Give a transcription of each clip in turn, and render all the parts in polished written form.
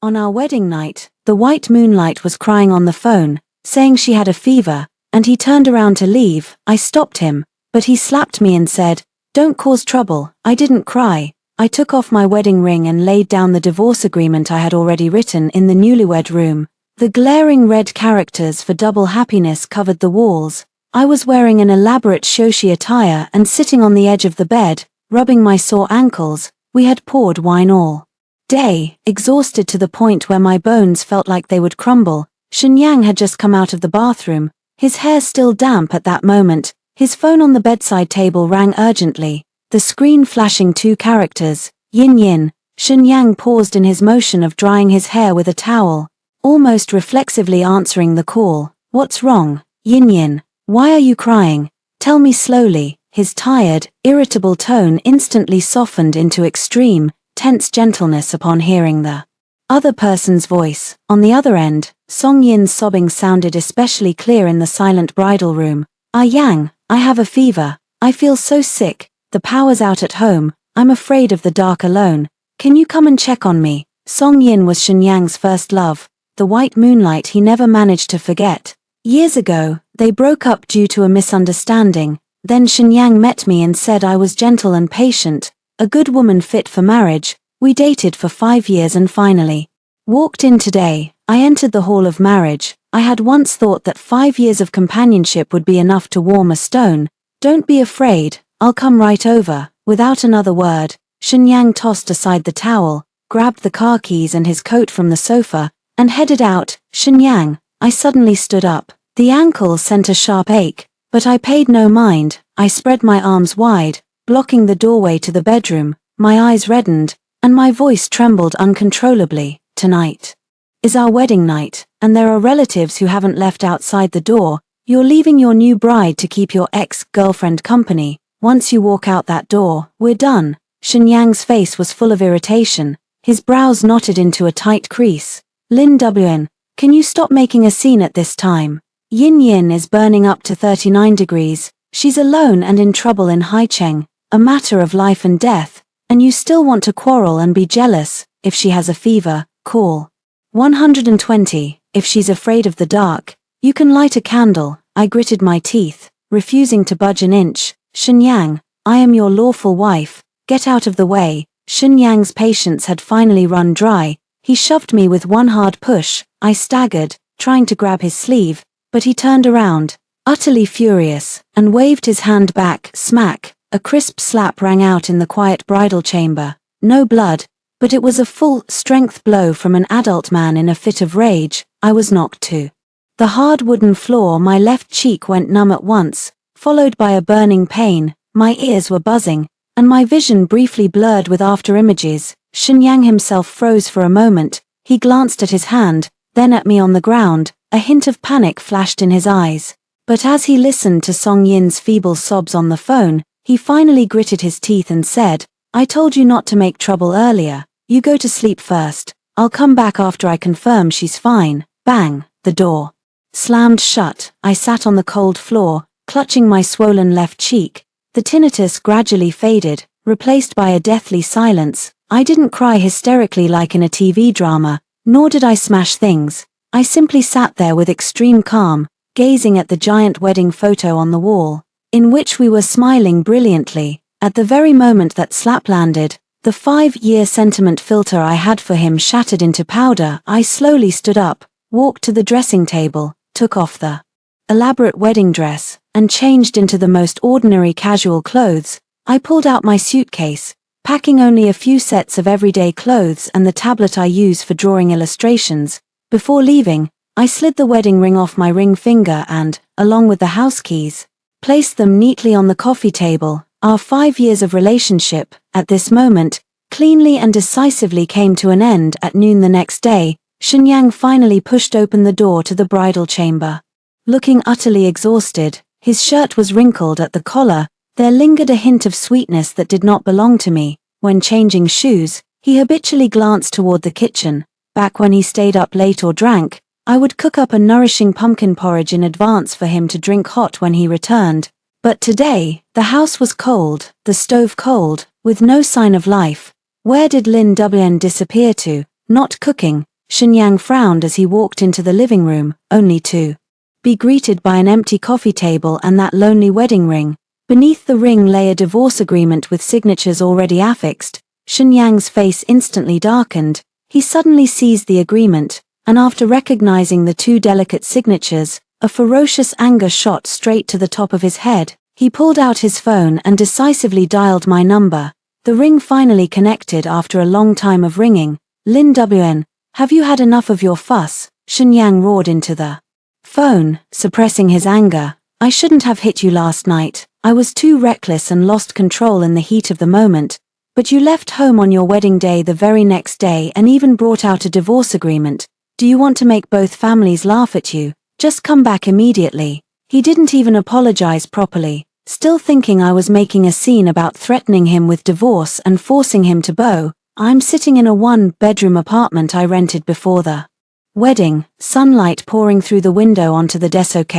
On our wedding night, the white moonlight was crying on the phone, saying she had a fever, and he turned around to leave. I stopped him, but he slapped me and said, "Don't cause trouble." I didn't cry. I took off my wedding ring and laid down the divorce agreement I had already written in the newlywed room. The glaring red characters for double happiness covered the walls. I was wearing an elaborate shoshi attire and sitting on the edge of the bed, rubbing my sore ankles. We had poured wine all day, exhausted to the point where my bones felt like they would crumble. Shenyang had just come out of the bathroom, his hair still damp at that moment. His phone on the bedside table rang urgently, the screen flashing two characters, Yin Yin. Shenyang paused in his motion of drying his hair with a towel, almost reflexively answering the call. "What's wrong, Yin Yin? Why are you crying? Tell me slowly." His tired, irritable tone instantly softened into extreme, tense gentleness upon hearing the other person's voice. On the other end, Song Yin's sobbing sounded especially clear in the silent bridal room. "Ah Yang, I have a fever. I feel so sick. The power's out at home. I'm afraid of the dark alone. Can you come and check on me?" Song Yin was Shenyang's first love, the white moonlight he never managed to forget. Years ago, they broke up due to a misunderstanding. Then Shenyang met me and said I was gentle and patient, a good woman fit for marriage. We dated for 5 years and finally walked in today. I entered the hall of marriage. I had once thought that 5 years of companionship would be enough to warm a stone. "Don't be afraid, I'll come right over." Without another word, Shenyang tossed aside the towel, grabbed the car keys and his coat from the sofa, and headed out. "Shenyang," I suddenly stood up. The ankle sent a sharp ache, but I paid no mind. I spread my arms wide, blocking the doorway to the bedroom. My eyes reddened, and my voice trembled uncontrollably. "Tonight is our wedding night, and there are relatives who haven't left outside the door. You're leaving your new bride to keep your ex-girlfriend company. Once you walk out that door, we're done." Shenyang's face was full of irritation, his brows knotted into a tight crease. "Lin Wn, can you stop making a scene at this time? Yin Yin is burning up to 39 degrees, she's alone and in trouble in Haicheng, a matter of life and death, and you still want to quarrel and be jealous. If she has a fever, call 120. If she's afraid of the dark, you can light a candle." I gritted my teeth, refusing to budge an inch. "Shenyang, I am your lawful wife, get out of the way." Shenyang's patience had finally run dry. He shoved me with one hard push. I staggered, trying to grab his sleeve, but he turned around, utterly furious, and waved his hand back. Smack! A crisp slap rang out in the quiet bridal chamber. No blood, but it was a full-strength blow from an adult man in a fit of rage. I was knocked to the hard wooden floor. My left cheek went numb at once, followed by a burning pain. My ears were buzzing, and my vision briefly blurred with after-images. Shenyang himself froze for a moment. He glanced at his hand, then at me on the ground. A hint of panic flashed in his eyes. But as he listened to Song Yin's feeble sobs on the phone, he finally gritted his teeth and said, "I told you not to make trouble earlier. You go to sleep first. I'll come back after I confirm she's fine." Bang! The door slammed shut. I sat on the cold floor, clutching my swollen left cheek. The tinnitus gradually faded, replaced by a deathly silence. I didn't cry hysterically like in a TV drama, nor did I smash things. I simply sat there with extreme calm, gazing at the giant wedding photo on the wall, in which we were smiling brilliantly. At the very moment that slap landed, the 5-year sentiment filter I had for him shattered into powder. I slowly stood up, walked to the dressing table, took off the elaborate wedding dress, and changed into the most ordinary casual clothes. I pulled out my suitcase, packing only a few sets of everyday clothes and the tablet I use for drawing illustrations. Before leaving, I slid the wedding ring off my ring finger and, along with the house keys, placed them neatly on the coffee table. Our 5 years of relationship, at this moment, cleanly and decisively came to an end. At noon the next day, Shenyang finally pushed open the door to the bridal chamber. Looking utterly exhausted, his shirt was wrinkled at the collar. There lingered a hint of sweetness that did not belong to me. When changing shoes, he habitually glanced toward the kitchen. Back when he stayed up late or drank, I would cook up a nourishing pumpkin porridge in advance for him to drink hot when he returned. But today, the house was cold, the stove cold, with no sign of life. Where did Lin Wn disappear to? Not cooking, Shenyang frowned as he walked into the living room, only to be greeted by an empty coffee table and that lonely wedding ring. Beneath the ring lay a divorce agreement with signatures already affixed. Shenyang's face instantly darkened. He suddenly seized the agreement, and after recognizing the two delicate signatures, a ferocious anger shot straight to the top of his head. He pulled out his phone and decisively dialed my number. The ring finally connected after a long time of ringing. Lin WN, have you had enough of your fuss? Shenyang roared into the phone, suppressing his anger. I shouldn't have hit you last night. I was too reckless and lost control in the heat of the moment. But you left home on your wedding day the very next day and even brought out a divorce agreement. Do you want to make both families laugh at you? Just come back immediately. He didn't even apologize properly, still thinking I was making a scene about threatening him with divorce and forcing him to bow. I'm sitting in a one-bedroom apartment I rented before the wedding, sunlight pouring through the window onto the desk.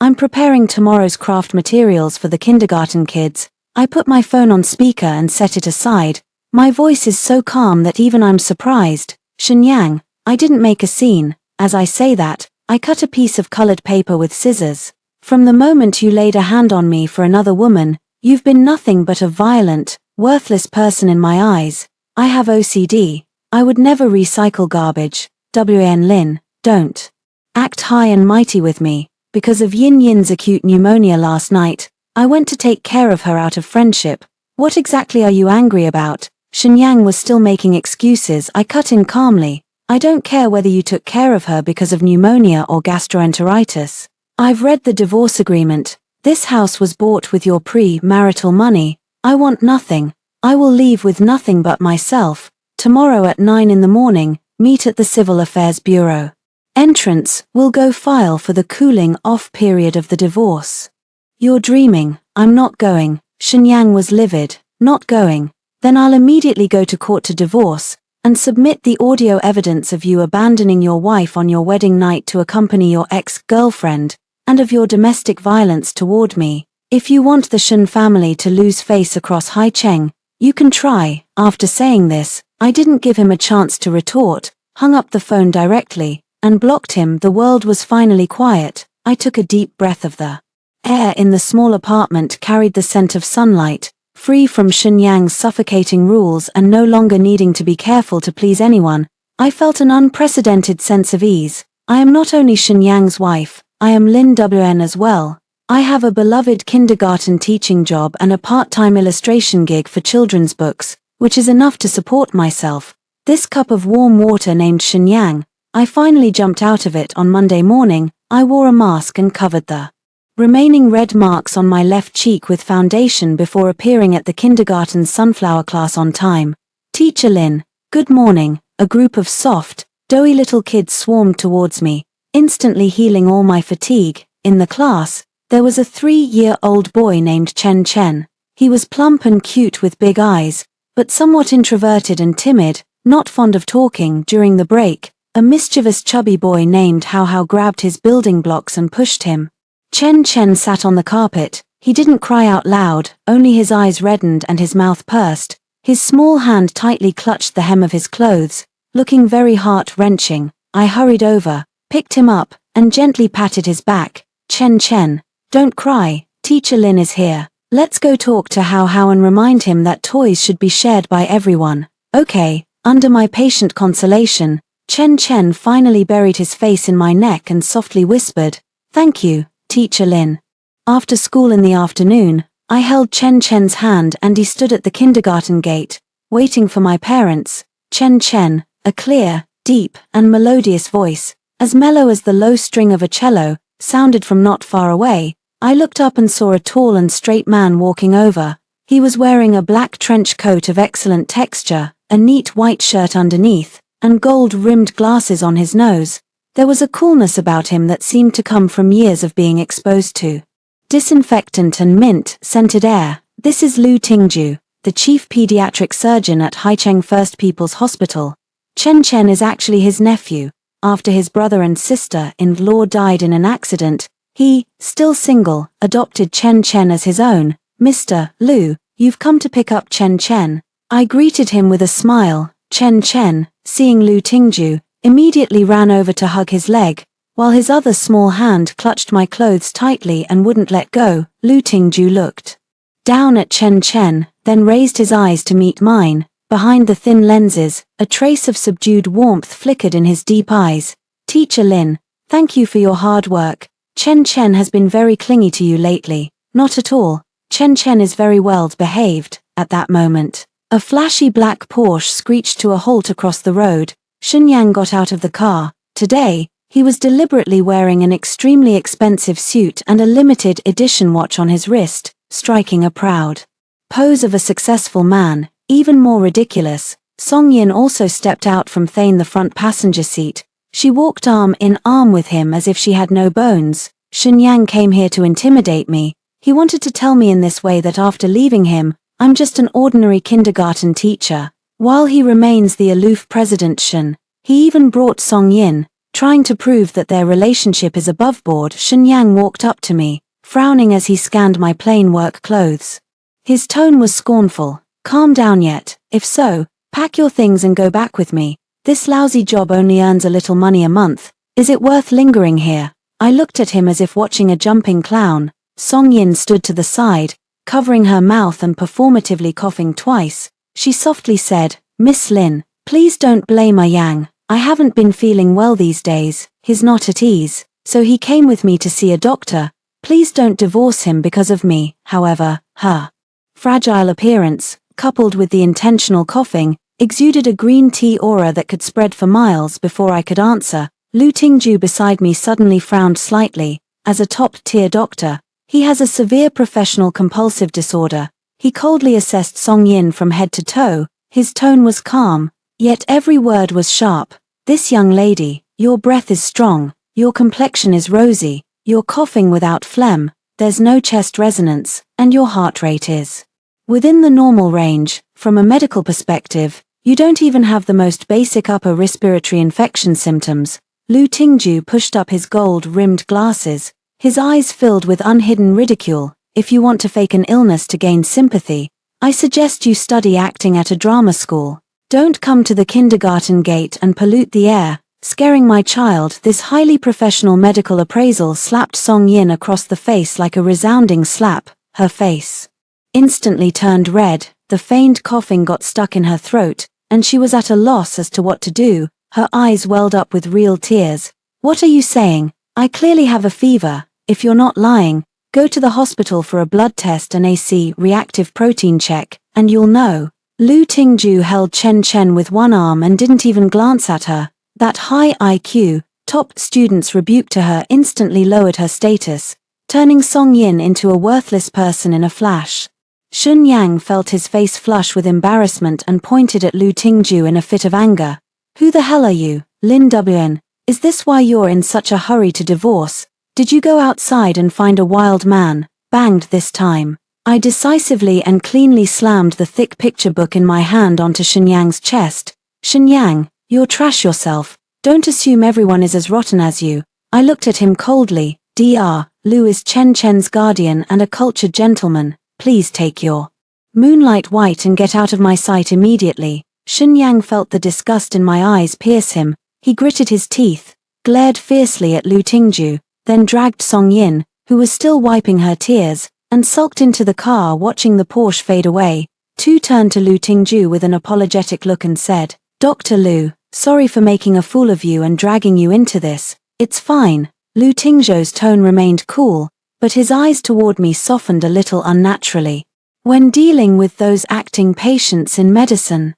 I'm preparing tomorrow's craft materials for the kindergarten kids. I put my phone on speaker and set it aside. My voice is so calm that even I'm surprised. Shenyang, I didn't make a scene. As I say that, I cut a piece of colored paper with scissors. From the moment you laid a hand on me for another woman, you've been nothing but a violent, worthless person in my eyes. I have OCD. I would never recycle garbage. WN Lin, don't act high and mighty with me. Because of Yin Yin's acute pneumonia last night, I went to take care of her out of friendship. What exactly are you angry about? Shenyang was still making excuses. I cut in calmly. I don't care whether you took care of her because of pneumonia or gastroenteritis. I've read the divorce agreement. This house was bought with your pre-marital money. I want nothing. I will leave with nothing but myself. Tomorrow at 9 in the morning, meet at the Civil Affairs Bureau. Entrance, will go file for the cooling off period of the divorce. You're dreaming. I'm not going. Shenyang was livid. Not going. Then I'll immediately go to court to divorce, and submit the audio evidence of you abandoning your wife on your wedding night to accompany your ex-girlfriend, and of your domestic violence toward me. If you want the Shen family to lose face across Haicheng, you can try. After saying this, I didn't give him a chance to retort, hung up the phone directly, and blocked him. The world was finally quiet. I took a deep breath of the air in the small apartment carried the scent of sunlight, free from Shenyang's suffocating rules and no longer needing to be careful to please anyone. I felt an unprecedented sense of ease. I am not only Shenyang's wife, I am Lin WN as well. I have a beloved kindergarten teaching job and a part-time illustration gig for children's books, which is enough to support myself. This cup of warm water named Shenyang, I finally jumped out of it on Monday morning. I wore a mask and covered the remaining red marks on my left cheek with foundation before appearing at the kindergarten sunflower class on time. Teacher Lin, good morning. A group of soft, doughy little kids swarmed towards me, instantly healing all my fatigue. In the class, there was a 3-year-old boy named Chen Chen. He was plump and cute with big eyes, but somewhat introverted and timid, not fond of talking. During the break, a mischievous chubby boy named Hao Hao grabbed his building blocks and pushed him. Chen Chen sat on the carpet. He didn't cry out loud, only his eyes reddened and his mouth pursed. His small hand tightly clutched the hem of his clothes, looking very heart-wrenching. I hurried over, picked him up, and gently patted his back. Chen Chen, don't cry, Teacher Lin is here. Let's go talk to Hao Hao and remind him that toys should be shared by everyone. Okay. Under my patient consolation, Chen Chen finally buried his face in my neck and softly whispered, "Thank you, Teacher Lin." After school in the afternoon, I held Chen Chen's hand and he stood at the kindergarten gate, waiting for my parents. Chen Chen, a clear, deep, and melodious voice, as mellow as the low string of a cello, sounded from not far away. I looked up and saw a tall and straight man walking over. He was wearing a black trench coat of excellent texture, a neat white shirt underneath, and gold-rimmed glasses on his nose. There was a coolness about him that seemed to come from years of being exposed to disinfectant and mint-scented air. This is Lu Tingju, the chief pediatric surgeon at Haicheng First People's Hospital. Chen Chen is actually his nephew. After his brother and sister-in-law died in an accident, he, still single, adopted Chen Chen as his own. "Mr. Lu, you've come to pick up Chen Chen." I greeted him with a smile. Chen Chen, seeing Lu Tingju, immediately ran over to hug his leg, while his other small hand clutched my clothes tightly and wouldn't let go. Lu Tingju looked down at Chen Chen, then raised his eyes to meet mine. Behind the thin lenses, a trace of subdued warmth flickered in his deep eyes. Teacher Lin, thank you for your hard work. Chen Chen has been very clingy to you lately. Not at all. Chen Chen is very well behaved. At that moment, a flashy black Porsche screeched to a halt across the road. Shenyang got out of the car. Today, he was deliberately wearing an extremely expensive suit and a limited edition watch on his wrist, striking a proud pose of a successful man. Even more ridiculous, Song Yin also stepped out from Thane the front passenger seat. She walked arm in arm with him as if she had no bones. Shenyang came here to intimidate me. He wanted to tell me in this way that after leaving him, I'm just an ordinary kindergarten teacher. While he remains the aloof President Shen, he even brought Song Yin, trying to prove that their relationship is above board. Shenyang walked up to me, frowning as he scanned my plain work clothes. His tone was scornful. Calm down yet. If so, pack your things and go back with me. This lousy job only earns a little money a month. Is it worth lingering here? I looked at him as if watching a jumping clown. Song Yin stood to the side, covering her mouth and performatively coughing twice. She softly said, Miss Lin, please don't blame Yang. I haven't been feeling well these days. He's not at ease, so he came with me to see a doctor. Please don't divorce him because of me. However, her fragile appearance, coupled with the intentional coughing, exuded a green tea aura that could spread for miles. Before I could answer, Lu Tingju beside me suddenly frowned slightly. As a top-tier doctor, he has a severe professional compulsive disorder. He coldly assessed Song Yin from head to toe. His tone was calm, yet every word was sharp. This young lady, your breath is strong, your complexion is rosy, you're coughing without phlegm, there's no chest resonance, and your heart rate is within the normal range. From a medical perspective, you don't even have the most basic upper respiratory infection symptoms. Lu Tingju pushed up his gold-rimmed glasses, his eyes filled with unhidden ridicule. If you want to fake an illness to gain sympathy, I suggest you study acting at a drama school. Don't come to the kindergarten gate and pollute the air, scaring my child. This highly professional medical appraisal slapped Song Yin across the face like a resounding slap. Her face instantly turned red, the feigned coughing got stuck in her throat, and she was at a loss as to what to do. Her eyes welled up with real tears. What are you saying? I clearly have a fever. If you're not lying, go to the hospital for a blood test and AC reactive protein check, and you'll know. Lu Tingju held Chen Chen with one arm and didn't even glance at her. That high IQ, top student's rebuke to her instantly lowered her status, turning Song Yin into a worthless person in a flash. Shenyang felt his face flush with embarrassment and pointed at Lu Tingju in a fit of anger. Who the hell are you, Lin Wn? Is this why you're in such a hurry to divorce? Did you go outside and find a wild man? Banged this time. I decisively and cleanly slammed the thick picture book in my hand onto Shenyang's chest. Shenyang, you're trash yourself. Don't assume everyone is as rotten as you. I looked at him coldly. Dr. Lu is Chen Chen's guardian and a cultured gentleman. Please take your moonlight white and get out of my sight immediately. Shenyang felt the disgust in my eyes pierce him. He gritted his teeth, glared fiercely at Lu Tingju, then dragged Song Yin, who was still wiping her tears, and sulked into the car watching the Porsche fade away. Tu turned to Lu Tingju with an apologetic look and said, Dr. Lu, sorry for making a fool of you and dragging you into this. It's fine. Lu Tingju's tone remained cool, but his eyes toward me softened a little unnaturally. When dealing with those acting patients in medicine,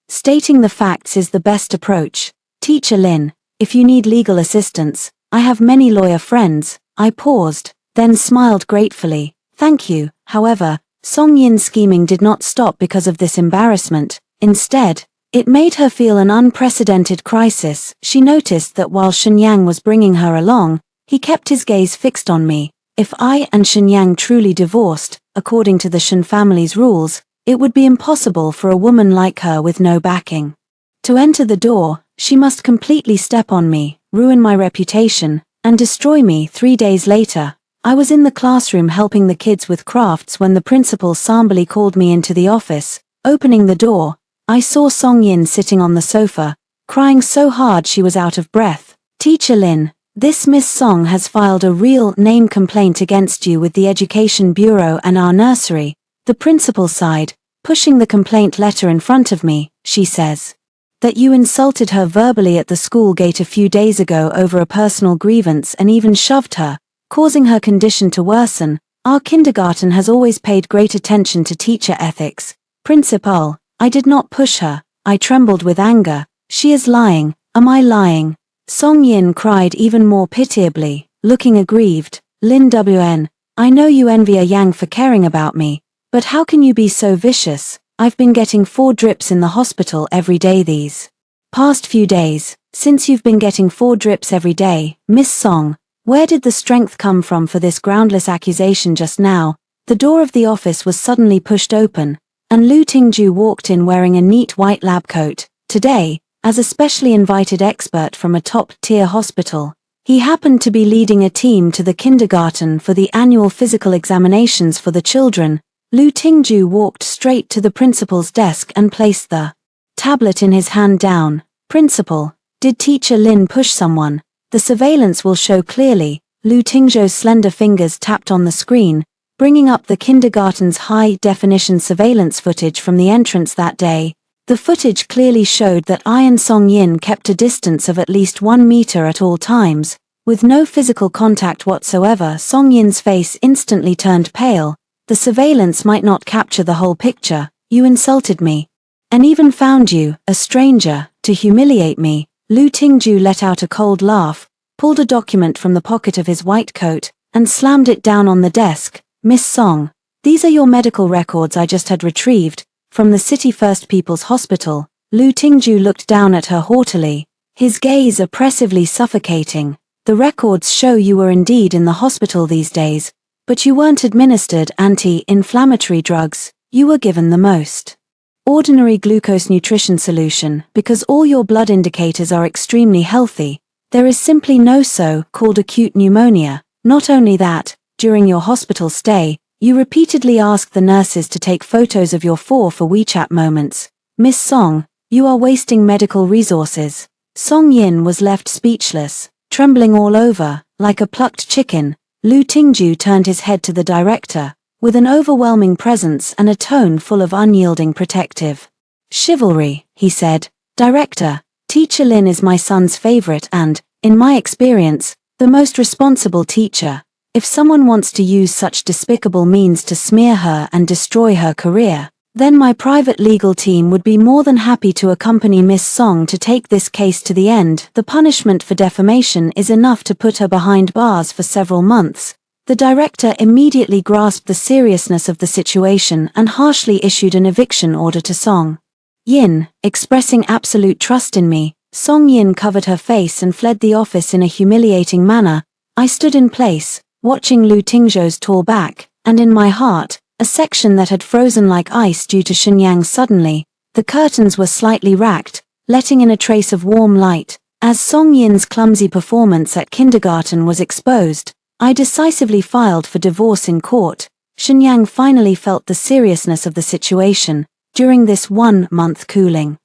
stating the facts is the best approach. Teacher Lin, if you need legal assistance, I have many lawyer friends. I paused, then smiled gratefully. Thank you. However, Song Yin's scheming did not stop because of this embarrassment. Instead, it made her feel an unprecedented crisis. She noticed that while Shenyang was bringing her along, he kept his gaze fixed on me. If I and Shenyang truly divorced, according to the Shen family's rules, it would be impossible for a woman like her with no backing to enter the door. She must completely step on me, ruin my reputation, and destroy me. 3 days later, I was in the classroom helping the kids with crafts when the principal somberly called me into the office. Opening the door, I saw Song Yin sitting on the sofa, crying so hard she was out of breath. Teacher Lin, this Miss Song has filed a real name complaint against you with the Education Bureau and our nursery. The principal sighed, pushing the complaint letter in front of me. She says that you insulted her verbally at the school gate a few days ago over a personal grievance and even shoved her, causing her condition to worsen. Our kindergarten has always paid great attention to teacher ethics. Principal, I did not push her. I trembled with anger. She is lying. Am I lying? Song Yin cried even more pitiably, looking aggrieved. Lin Wn, I know you envy a Yang for caring about me, but how can you be so vicious? I've been getting 4 drips in the hospital every day these past few days. Since you've been getting 4 drips every day, Miss Song, where did the strength come from for this groundless accusation just now? The door of the office was suddenly pushed open, and Lu Tingju walked in wearing a neat white lab coat. Today, as a specially invited expert from a top-tier hospital, he happened to be leading a team to the kindergarten for the annual physical examinations for the children. Lu Tingju walked straight to the principal's desk and placed the tablet in his hand down. Principal, did Teacher Lin push someone? The surveillance will show clearly. Lu Tingzhou's slender fingers tapped on the screen, bringing up the kindergarten's high-definition surveillance footage from the entrance that day. The footage clearly showed that I and Song Yin kept a distance of at least 1 meter at all times, with no physical contact whatsoever. Song Yin's face instantly turned pale. The surveillance might not capture the whole picture. You insulted me. And even found you, a stranger, to humiliate me. Lu Tingju let out a cold laugh, pulled a document from the pocket of his white coat, and slammed it down on the desk. Miss Song, these are your medical records I just had retrieved from the City First People's Hospital. Lu Tingju looked down at her haughtily, his gaze oppressively suffocating. The records show you were indeed in the hospital these days, but you weren't administered anti-inflammatory drugs. You were given the most ordinary glucose nutrition solution because all your blood indicators are extremely healthy. There is simply no so-called acute pneumonia. Not only that, during your hospital stay, you repeatedly asked the nurses to take photos of your for WeChat moments. Miss Song, you are wasting medical resources. Song Yin was left speechless, trembling all over, like a plucked chicken. Lu Tingju turned his head to the director, with an overwhelming presence and a tone full of unyielding protective chivalry. He said, Director, Teacher Lin is my son's favorite and, in my experience, the most responsible teacher. If someone wants to use such despicable means to smear her and destroy her career, then my private legal team would be more than happy to accompany Miss Song to take this case to the end. The punishment for defamation is enough to put her behind bars for several months. The director immediately grasped the seriousness of the situation and harshly issued an eviction order to Song Yin, expressing absolute trust in me. Song Yin covered her face and fled the office in a humiliating manner. I stood in place, watching Lu Tingzhou's tall back, and in my heart, a section that had frozen like ice due to Shenyang suddenly. The curtains were slightly racked, letting in a trace of warm light. As Song Yin's clumsy performance at kindergarten was exposed, I decisively filed for divorce in court. Shenyang finally felt the seriousness of the situation. During this 1-month cooling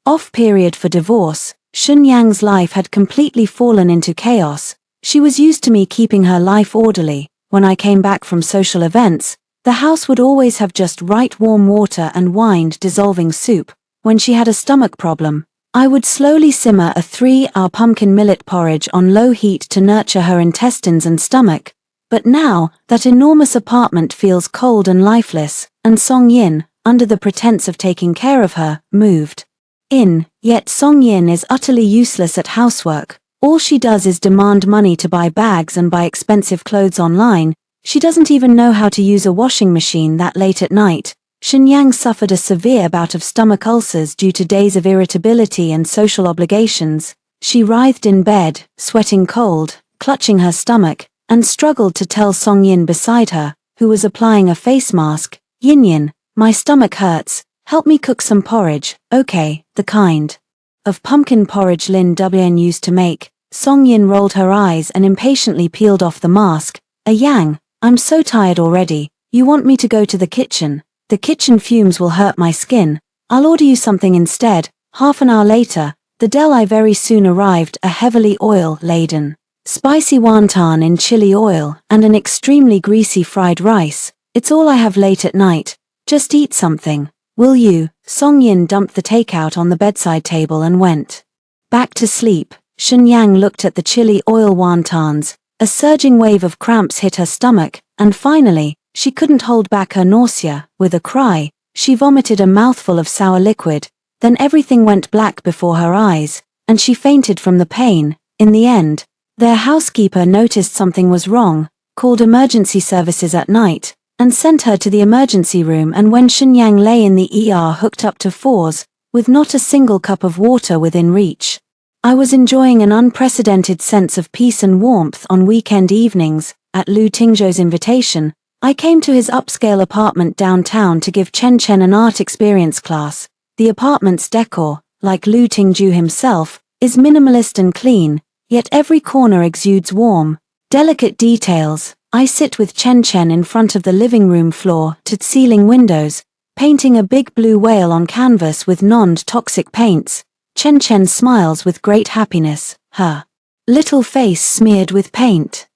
off period for divorce, Shenyang's life had completely fallen into chaos. She was used to me keeping her life orderly. When I came back from social events, the house would always have just right warm water and wine-dissolving soup. When she had a stomach problem, I would slowly simmer a 3-hour pumpkin millet porridge on low heat to nurture her intestines and stomach. But now, that enormous apartment feels cold and lifeless, and Song Yin, under the pretense of taking care of her, moved in. Yet Song Yin is utterly useless at housework. All she does is demand money to buy bags and buy expensive clothes online. She doesn't even know how to use a washing machine that late at night. Shenyang suffered a severe bout of stomach ulcers due to days of irritability and social obligations. She writhed in bed, sweating cold, clutching her stomach, and struggled to tell Song Yin beside her, who was applying a face mask, Yin Yin, my stomach hurts, help me cook some porridge. Okay, the kind of pumpkin porridge Lin Wn used to make. Song Yin rolled her eyes and impatiently peeled off the mask. Yang, I'm so tired already. You want me to go to the kitchen? The kitchen fumes will hurt my skin. I'll order you something instead. Half an hour later, The deli very soon arrived, a heavily oil-laden, spicy wonton in chili oil and an extremely greasy fried rice. It's all I have late at night. Just eat something, will you? Song Yin dumped the takeout on the bedside table and went back to sleep. Shen Yang looked at the chili oil wontons. A surging wave of cramps hit her stomach, and finally, she couldn't hold back her nausea. With a cry, she vomited a mouthful of sour liquid. Then everything went black before her eyes, and she fainted from the pain. In the end, their housekeeper noticed something was wrong, called emergency services at night, and sent her to the emergency room. And when Shen Yang lay in the ER hooked up to fours, with not a single cup of water within reach, I was enjoying an unprecedented sense of peace and warmth on weekend evenings. At Lu Tingzhou's invitation, I came to his upscale apartment downtown to give Chen Chen an art experience class. The apartment's decor, like Lu Tingzhou himself, is minimalist and clean, yet every corner exudes warm, delicate details. I sit with Chen Chen in front of the living room floor-to-ceiling windows, painting a big blue whale on canvas with non-toxic paints. Chen Chen smiles with great happiness, her little face smeared with paint.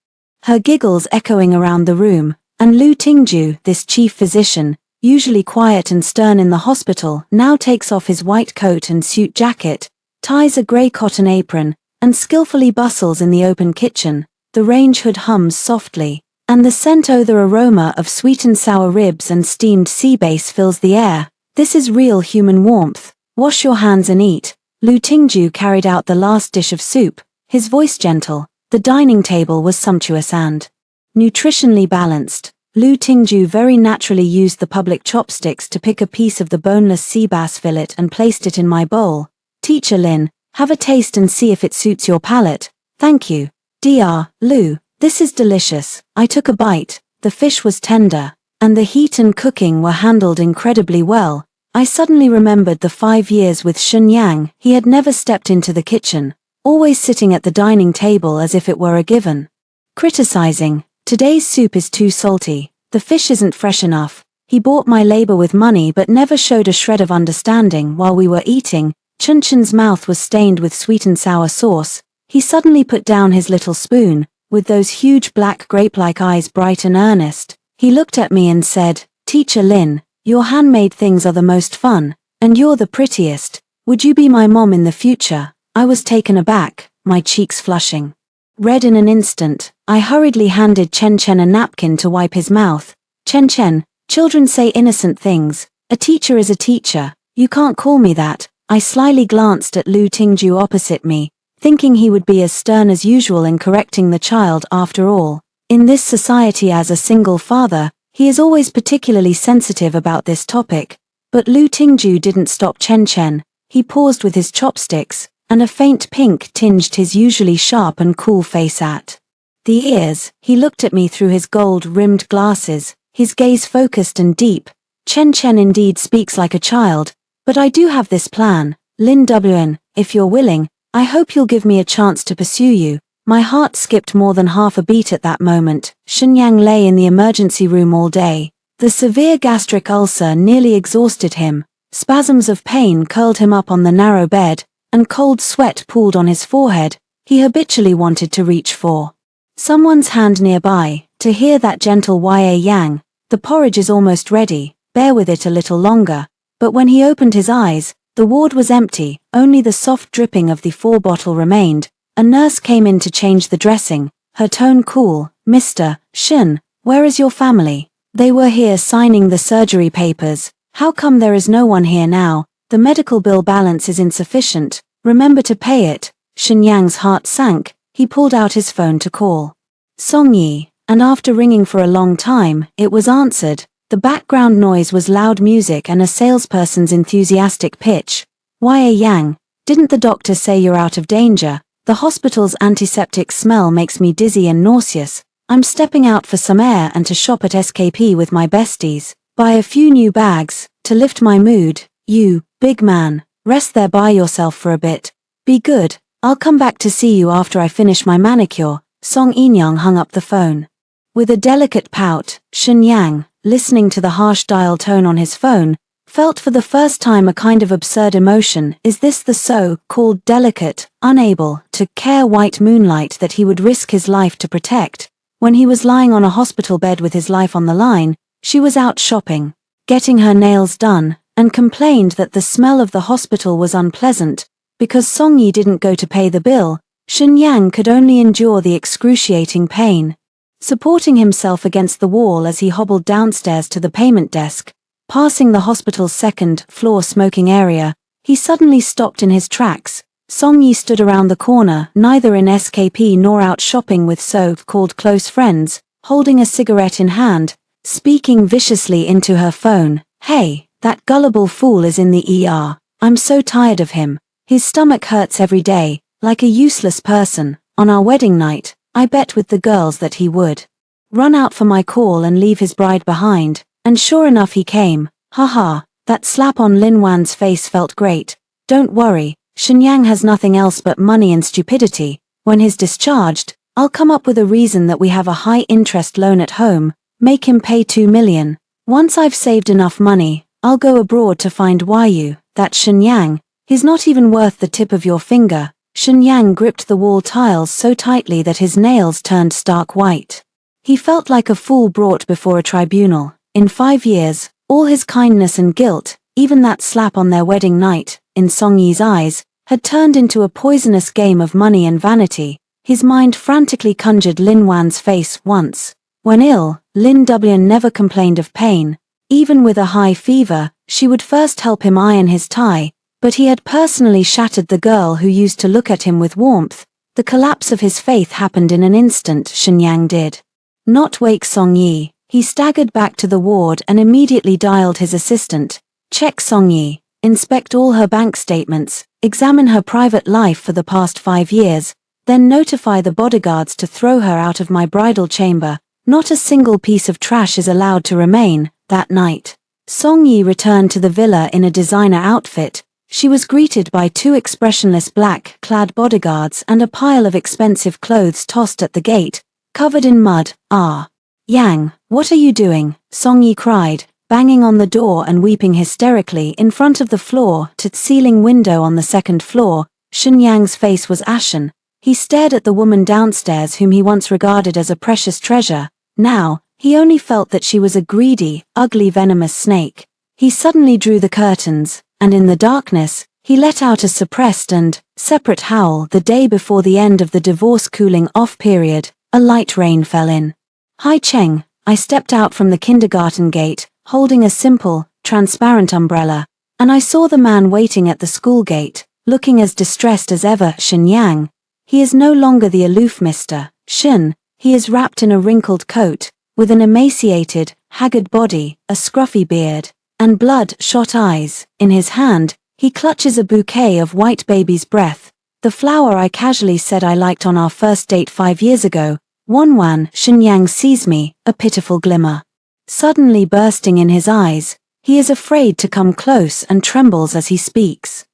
Her giggles echoing around the room, and Lu Tingzhou, this chief physician, usually quiet and stern in the hospital, now takes off his white coat and suit jacket, ties a grey cotton apron, and skillfully bustles in the open kitchen. The range hood hums softly, and the scent-odor aroma of sweetened sour ribs and steamed sea bass fills the air. This is real human warmth. Wash your hands and eat. Lu Tingzhou carried out the last dish of soup, his voice gentle. The dining table was sumptuous and nutritionally balanced. Lu Tingzhou very naturally used the public chopsticks to pick a piece of the boneless sea bass fillet and placed it in my bowl. Teacher Lin, have a taste and see if it suits your palate. Thank you. Dr. Lu, this is delicious. I took a bite. The fish was tender, and the heat and cooking were handled incredibly well. I suddenly remembered the 5 years with Shen Yang. He had never stepped into the kitchen, always sitting at the dining table as if it were a given. Criticizing, today's soup is too salty, the fish isn't fresh enough. He bought my labor with money but never showed a shred of understanding. While we were eating, Chen Chen's mouth was stained with sweet and sour sauce. He suddenly put down his little spoon, with those huge black grape-like eyes bright and earnest. He looked at me and said, Teacher Lin, your handmade things are the most fun, and you're the prettiest. Would you be my mom in the future? I was taken aback, my cheeks flushing red in an instant. I hurriedly handed Chen Chen a napkin to wipe his mouth. Chen Chen, children say innocent things. A teacher is a teacher. You can't call me that. I slyly glanced at Lu Tingzhou opposite me, thinking he would be as stern as usual in correcting the child. After all, in this society as a single father, he is always particularly sensitive about this topic. But Lu Tingzhou didn't stop Chen Chen. He paused with his chopsticks, and a faint pink tinged his usually sharp and cool face. At the ears, he looked at me through his gold-rimmed glasses, his gaze focused and deep. Chen Chen indeed speaks like a child, but I do have this plan. Lin Wn, if you're willing, I hope you'll give me a chance to pursue you. My heart skipped more than half a beat at that moment. Shen Yang lay in the emergency room all day. The severe gastric ulcer nearly exhausted him. Spasms of pain curled him up on the narrow bed, and cold sweat pooled on his forehead. He habitually wanted to reach for someone's hand nearby. To hear that gentle Yang, the porridge is almost ready, bear with it a little longer. But when he opened his eyes, the ward was empty, only the soft dripping of the 4 bottle remained. A nurse came in to change the dressing, her tone cool. Mr. Shen, where is your family? They were here signing the surgery papers. How come there is no one here now? The medical bill balance is insufficient. Remember to pay it. Shen Yang's heart sank. He pulled out his phone to call Song Yi, and after ringing for a long time, it was answered. The background noise was loud music and a salesperson's enthusiastic pitch. Yang, didn't the doctor say you're out of danger? The hospital's antiseptic smell makes me dizzy and nauseous. I'm stepping out for some air and to shop at SKP with my besties. Buy a few new bags, to lift my mood. You, big man, rest there by yourself for a bit. Be good, I'll come back to see you after I finish my manicure. Song Yinyang hung up the phone. With a delicate pout, Shen Yang, listening to the harsh dial tone on his phone, felt for the first time a kind of absurd emotion. Is this the so-called delicate, unable to care white moonlight that he would risk his life to protect? When he was lying on a hospital bed with his life on the line, she was out shopping, getting her nails done, and complained that the smell of the hospital was unpleasant. Because Song Yi didn't go to pay the bill, Shen Yang could only endure the excruciating pain. Supporting himself against the wall as he hobbled downstairs to the payment desk, passing the hospital's second-floor smoking area, he suddenly stopped in his tracks. Song Yi stood around the corner, neither in SKP nor out shopping with so-called close friends, holding a cigarette in hand, speaking viciously into her phone. "Hey, that gullible fool is in the ER. I'm so tired of him. His stomach hurts every day, like a useless person. On our wedding night, I bet with the girls that he would run out for my call and leave his bride behind. And sure enough he came. Haha, that slap on Lin Wan's face felt great. Don't worry, Shen Yang has nothing else but money and stupidity. When he's discharged, I'll come up with a reason that we have a high-interest loan at home, make him pay 2 million. Once I've saved enough money, I'll go abroad to find Yu. That Shen Yang, he's not even worth the tip of your finger." Shen Yang gripped the wall tiles so tightly that his nails turned stark white. He felt like a fool brought before a tribunal. In 5 years, all his kindness and guilt, even that slap on their wedding night, in Song Yi's eyes, had turned into a poisonous game of money and vanity. His mind frantically conjured Lin Wan's face once. When ill, Lin Dublin never complained of pain. Even with a high fever, she would first help him iron his tie, but he had personally shattered the girl who used to look at him with warmth. The collapse of his faith happened in an instant. Shen Yang did not wake Song Yi. He staggered back to the ward and immediately dialed his assistant. "Check Song Yi, inspect all her bank statements, examine her private life for the past 5 years, then notify the bodyguards to throw her out of my bridal chamber. Not a single piece of trash is allowed to remain." That night, Song Yi returned to the villa in a designer outfit. She was greeted by 2 expressionless black-clad bodyguards and a pile of expensive clothes tossed at the gate, covered in mud. "Ah, Yang, what are you doing?" Song Yi cried, banging on the door and weeping hysterically in front of the floor-to-ceiling window on the 2nd floor. Shen Yang's face was ashen. He stared at the woman downstairs whom he once regarded as a precious treasure. Now, he only felt that she was a greedy, ugly, venomous snake. He suddenly drew the curtains, and in the darkness, he let out a suppressed and separate howl. The day before the end of the divorce cooling-off period, a light rain fell in. "Hi Cheng." I stepped out from the kindergarten gate, holding a simple, transparent umbrella, and I saw the man waiting at the school gate, looking as distressed as ever. "Shen Yang. He is no longer the aloof Mr. Shen. He is wrapped in a wrinkled coat, with an emaciated, haggard body, a scruffy beard, and blood-shot eyes. In his hand, he clutches a bouquet of white baby's breath, the flower I casually said I liked on our first date 5 years ago. Wan." Shen Yang sees me, a pitiful glimmer suddenly bursting in his eyes. He is afraid to come close and trembles as he speaks.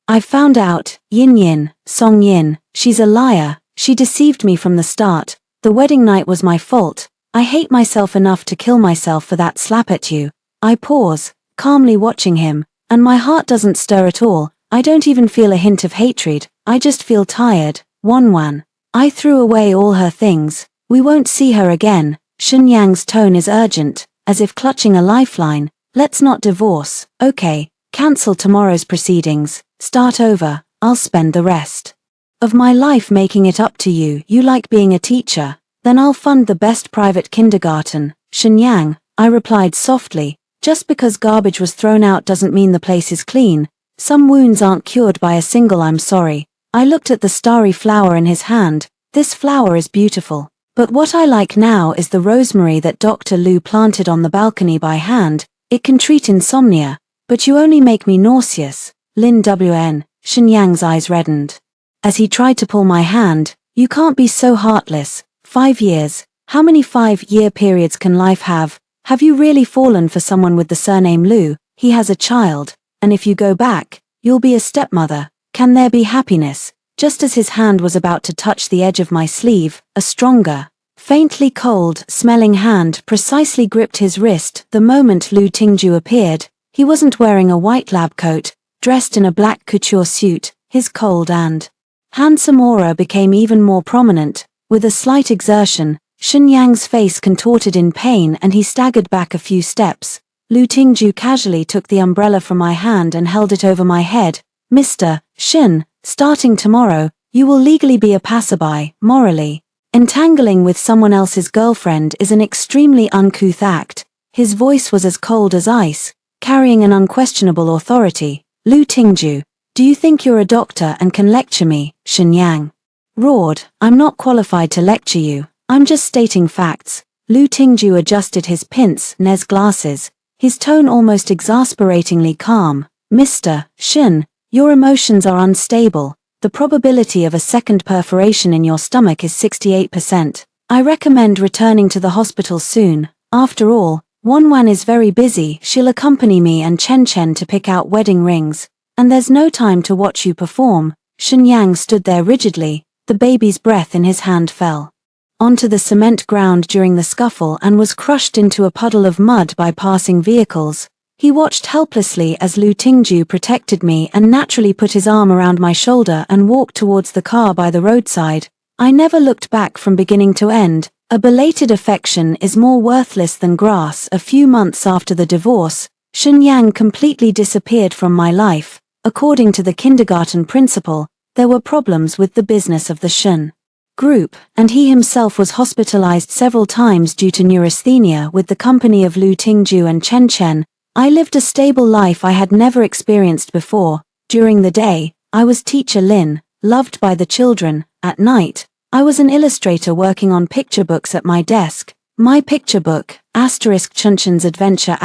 "I found out, Yin, Song Yin, she's a liar. She deceived me from the start. The wedding night was my fault. I hate myself enough to kill myself for that slap at you." I pause, calmly watching him, and my heart doesn't stir at all. I don't even feel a hint of hatred, I just feel tired. Wan. I threw away all her things. We won't see her again. Shen Yang's tone is urgent, as if clutching a lifeline. "Let's not divorce, okay? Cancel tomorrow's proceedings. Start over. I'll spend the rest of my life making it up to you. You like being a teacher? Then I'll fund the best private kindergarten." "Shen Yang," I replied softly, "just because garbage was thrown out doesn't mean the place is clean. Some wounds aren't cured by a single I'm sorry." I looked at the starry flower in his hand. "This flower is beautiful. But what I like now is the rosemary that Dr. Liu planted on the balcony by hand. It can treat insomnia. But you only make me nauseous." "Lin Wn." Shen Yang's eyes reddened as he tried to pull my hand. "You can't be so heartless. 5 years. How many 5-year periods can life have? Have you really fallen for someone with the surname Liu? He has a child, and if you go back, you'll be a stepmother. Can there be happiness?" Just as his hand was about to touch the edge of my sleeve, a stronger, faintly cold-smelling hand precisely gripped his wrist. The moment Lu Tingju appeared, He wasn't wearing a white lab coat, dressed in a black couture suit. His cold and handsome aura became even more prominent. With a slight exertion, Shen Yang's face contorted in pain and he staggered back a few steps. Lu Tingju casually took the umbrella from my hand and held it over my head. Mr. Shen, starting tomorrow, you will legally be a passerby, morally. Entangling with someone else's girlfriend is an extremely uncouth act. His voice was as cold as ice, carrying an unquestionable authority. Lu Tingju, do you think you're a doctor and can lecture me? Shen Yang roared. I'm not qualified to lecture you, I'm just stating facts. Lu Tingju adjusted his pince-nez glasses, his tone almost exasperatingly calm. Mr. Shen, your emotions are unstable. The probability of a second perforation in your stomach is 68%. I recommend returning to the hospital soon. After all, Wanwan is very busy. She'll accompany me and Chen Chen to pick out wedding rings. And there's no time to watch you perform. Shen Yang stood there rigidly. The baby's breath in his hand fell onto the cement ground during the scuffle and was crushed into a puddle of mud by passing vehicles. He watched helplessly as Lu Tingju protected me and naturally put his arm around my shoulder and walked towards the car by the roadside. I never looked back from beginning to end. A belated affection is more worthless than grass. A few months after the divorce, Shen Yang completely disappeared from my life. According to the kindergarten principal, there were problems with the business of the Shen Group, and he himself was hospitalized several times due to neurasthenia. With the company of Lu Tingju and Chen Chen, I lived a stable life I had never experienced before. During the day, I was teacher Lin, loved by the children. At night, I was an illustrator working on picture books at my desk. My picture book, *Chunchen's Adventure*,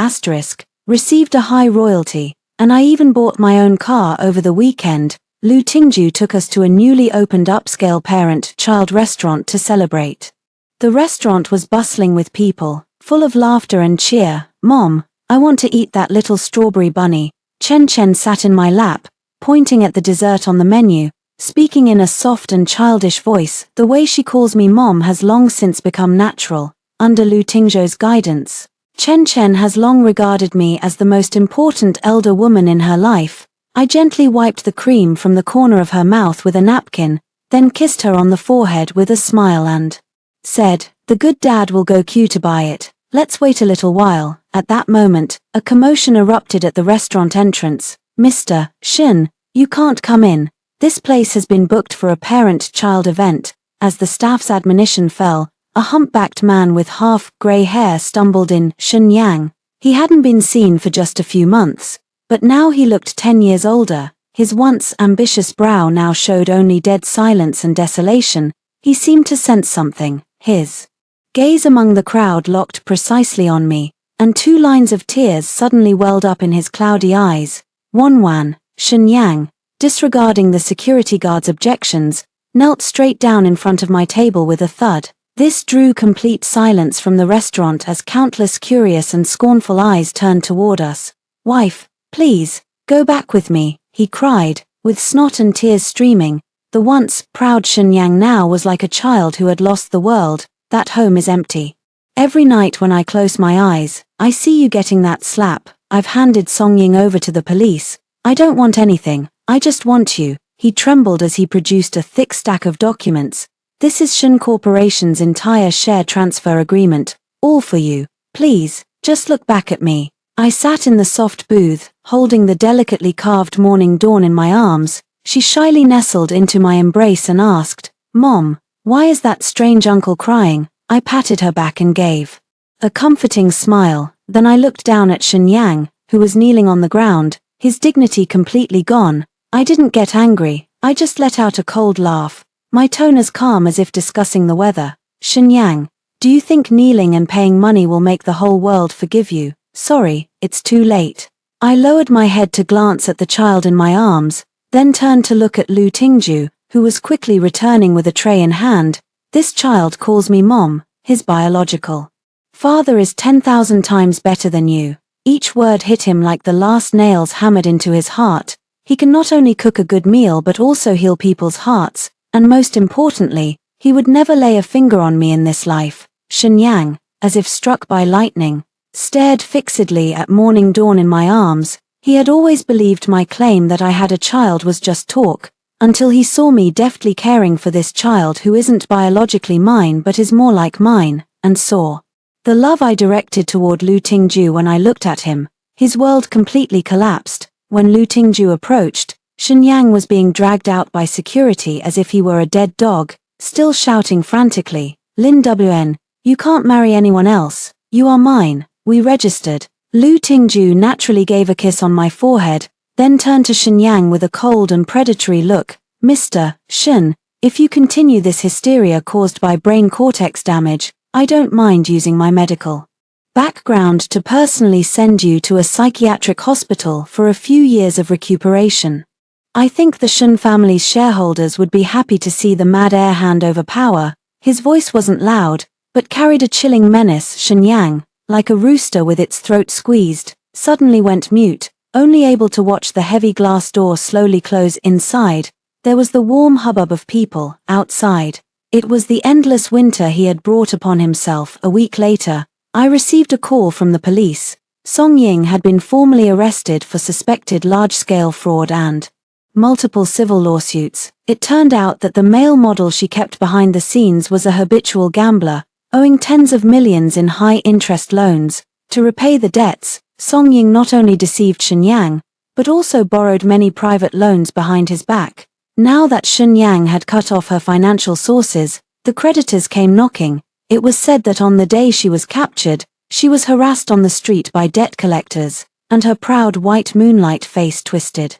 received a high royalty, and I even bought my own car over the weekend. Lu Tingju took us to a newly opened upscale parent-child restaurant to celebrate. The restaurant was bustling with people, full of laughter and cheer. Mom, I want to eat that little strawberry bunny. Chen Chen sat in my lap, pointing at the dessert on the menu, speaking in a soft and childish voice. The way she calls me Mom has long since become natural. Under Lu Tingju's guidance, Chen Chen has long regarded me as the most important elder woman in her life. I gently wiped the cream from the corner of her mouth with a napkin, then kissed her on the forehead with a smile and said, "The good dad will go queue to buy it. Let's wait a little while." At that moment, a commotion erupted at the restaurant entrance. "Mr. Shen, you can't come in. This place has been booked for a parent-child event." As the staff's admonition fell, a humpbacked man with half-gray hair stumbled in. Shen Yang. He hadn't been seen for just a few months, but now he looked 10 years older. His once ambitious brow now showed only dead silence and desolation. He seemed to sense something. His gaze among the crowd locked precisely on me, and 2 lines of tears suddenly welled up in his cloudy eyes. Wanwan, Shen Yang, disregarding the security guard's objections, knelt straight down in front of my table with a thud. This drew complete silence from the restaurant as countless curious and scornful eyes turned toward us. "Wife, please, go back with me," he cried, with snot and tears streaming. The once proud Shen Yang now was like a child who had lost the world. That home is empty. Every night when I close my eyes, I see you getting that slap. I've handed Song Ying over to the police. I don't want anything, I just want you. He trembled as he produced a thick stack of documents. "This is Shen Corporation's entire share transfer agreement, all for you. Please, just look back at me." I sat in the soft booth, holding the delicately carved morning dawn in my arms. She shyly nestled into my embrace and asked, "Mom, why is that strange uncle crying?" I patted her back and gave a comforting smile. Then I looked down at Shen Yang, who was kneeling on the ground, his dignity completely gone. I didn't get angry, I just let out a cold laugh, my tone as calm as if discussing the weather. "Shen Yang, do you think kneeling and paying money will make the whole world forgive you? Sorry, it's too late." I lowered my head to glance at the child in my arms, then turned to look at Lu Tingju, who was quickly returning with a tray in hand. "This child calls me Mom. His biological father is 10,000 times better than you." Each word hit him like the last nails hammered into his heart. He can not only cook a good meal but also heal people's hearts, and most importantly, he would never lay a finger on me in this life. Shen Yang, as if struck by lightning, stared fixedly at morning dawn in my arms. He had always believed my claim that I had a child was just talk, until he saw me deftly caring for this child who isn't biologically mine but is more like mine, and saw the love I directed toward Lu Tingju when I looked at him. His world completely collapsed. When Lu Tingju approached, Shenyang was being dragged out by security as if he were a dead dog, still shouting frantically, "Lin Wn, you can't marry anyone else, you are mine, we registered." Lu Tingju naturally gave a kiss on my forehead, then turned to Shenyang with a cold and predatory look. "Mr. Shen, if you continue this hysteria caused by brain cortex damage, I don't mind using my medical background to personally send you to a psychiatric hospital for a few years of recuperation. I think the Shen family's shareholders would be happy to see the mad heir hand over power." His voice wasn't loud, but carried a chilling menace. Shenyang, like a rooster with its throat squeezed, suddenly went mute, only able to watch the heavy glass door slowly close. Inside, there was the warm hubbub of people. Outside, it was the endless winter he had brought upon himself. A week later, I received a call from the police. Song Ying had been formally arrested for suspected large-scale fraud and multiple civil lawsuits. It turned out that the male model she kept behind the scenes was a habitual gambler, owing tens of millions in high-interest loans. To repay the debts, Song Ying not only deceived Shenyang, but also borrowed many private loans behind his back. Now that Shenyang had cut off her financial sources, the creditors came knocking. It was said that on the day she was captured, she was harassed on the street by debt collectors, and her proud white moonlight face twisted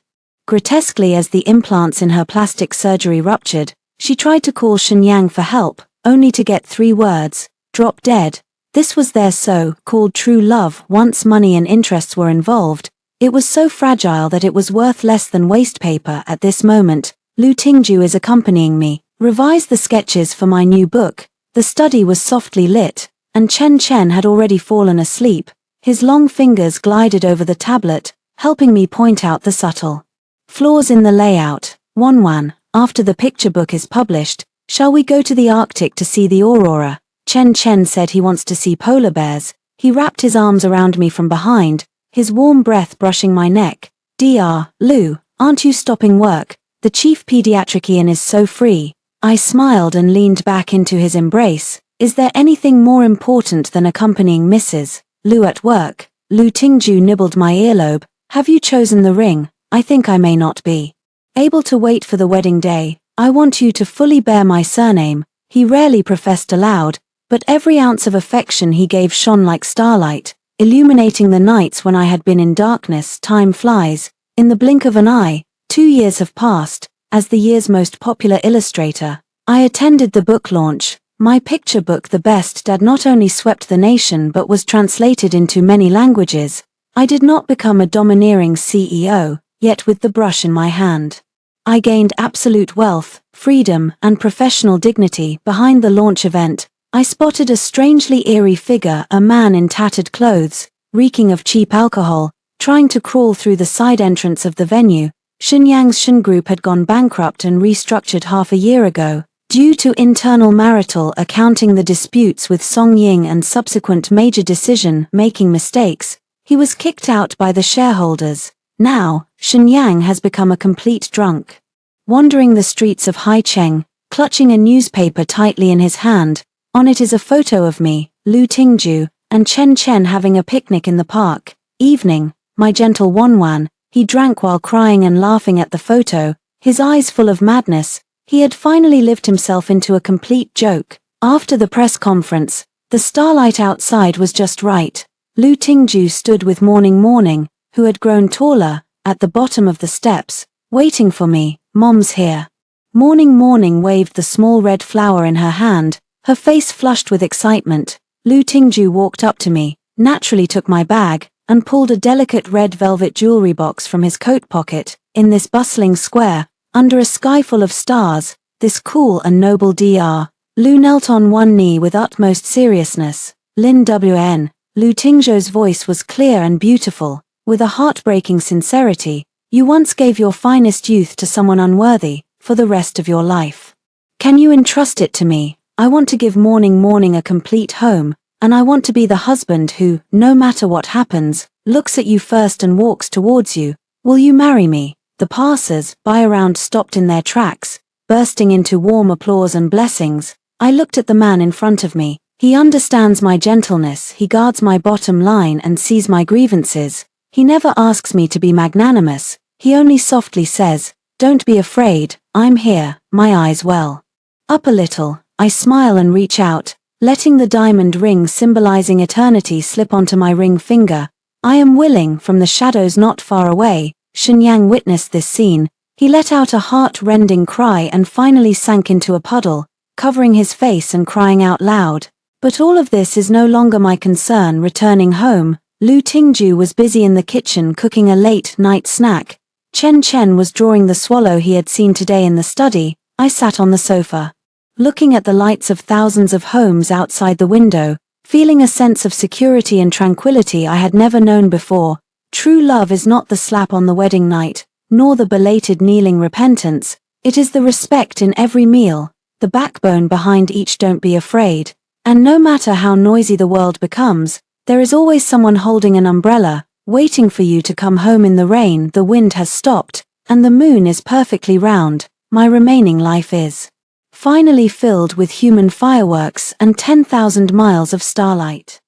grotesquely as the implants in her plastic surgery ruptured. She tried to call Shenyang for help, only to get 3 words: "Drop dead." This was their so-called true love. Once money and interests were involved, it was so fragile that it was worth less than waste paper. At this moment, Lu Tingju is accompanying me. Revise the sketches for my new book. The study was softly lit, and Chen Chen had already fallen asleep. His long fingers glided over the tablet, helping me point out the subtle flaws in the layout. Wanwan, after the picture book is published, shall we go to the Arctic to see the aurora? Chen Chen said he wants to see polar bears. He wrapped his arms around me from behind, his warm breath brushing my neck. "Dr. Lu, aren't you stopping work? The chief pediatrician is so free." I smiled and leaned back into his embrace. "Is there anything more important than accompanying Mrs. Lu at work?" Lu Tingju nibbled my earlobe. "Have you chosen the ring? I think I may not be able to wait for the wedding day. I want you to fully bear my surname." He rarely professed aloud, but every ounce of affection he gave shone like starlight, illuminating the nights when I had been in darkness. Time flies. In the blink of an eye, 2 years have passed. As the year's most popular illustrator, I attended the book launch. My picture book The Best Dad not only swept the nation but was translated into many languages. I did not become a domineering CEO, yet with the brush in my hand, I gained absolute wealth, freedom, and professional dignity. Behind the launch event, I spotted a strangely eerie figure, a man in tattered clothes, reeking of cheap alcohol, trying to crawl through the side entrance of the venue. Shenyang's Shen Group had gone bankrupt and restructured half a year ago. Due to internal marital accounting, the disputes with Song Ying and subsequent major decision-making mistakes, he was kicked out by the shareholders. Now, Shenyang has become a complete drunk, wandering the streets of Haicheng, clutching a newspaper tightly in his hand. On it is a photo of me, Lu Tingju, and Chen Chen having a picnic in the park. Evening, my gentle Wanwan. He drank while crying and laughing at the photo, his eyes full of madness. He had finally lived himself into a complete joke. After the press conference, the starlight outside was just right. Lu Tingju stood with Morning, who had grown taller, at the bottom of the steps, waiting for me. "Mom's here." Morning waved the small red flower in her hand, her face flushed with excitement. Lu Tingju walked up to me, naturally took my bag, and pulled a delicate red velvet jewelry box from his coat pocket. In this bustling square, under a sky full of stars, this cool and noble Dr. Lu knelt on one knee with utmost seriousness. "Lin Wn." Lu Tingzhou's voice was clear and beautiful, with a heartbreaking sincerity. "You once gave your finest youth to someone unworthy, for the rest of your life. Can you entrust it to me? I want to give Morning a complete home, and I want to be the husband who, no matter what happens, looks at you first and walks towards you. Will you marry me? The passers-by around stopped in their tracks, bursting into warm applause and blessings. I looked at the man in front of me. He understands my gentleness, he guards my bottom line and sees my grievances. He never asks me to be magnanimous, he only softly says, "Don't be afraid, I'm here." My eyes well up a little, I smile and reach out, letting the diamond ring symbolizing eternity slip onto my ring finger. I am willing. From the shadows not far away, Shenyang witnessed this scene. He let out a heart-rending cry and finally sank into a puddle, covering his face and crying out loud. But all of this is no longer my concern. Returning home, Lu Tingju was busy in the kitchen cooking a late-night snack. Chen Chen was drawing the swallow he had seen today in the study. I sat on the sofa, looking at the lights of thousands of homes outside the window, feeling a sense of security and tranquility I had never known before. True love is not the slap on the wedding night, nor the belated kneeling repentance. It is the respect in every meal, the backbone behind each "don't be afraid." And no matter how noisy the world becomes, there is always someone holding an umbrella, waiting for you to come home in the rain. The wind has stopped, and the moon is perfectly round. My remaining life is finally filled with human fireworks and 10,000 miles of starlight.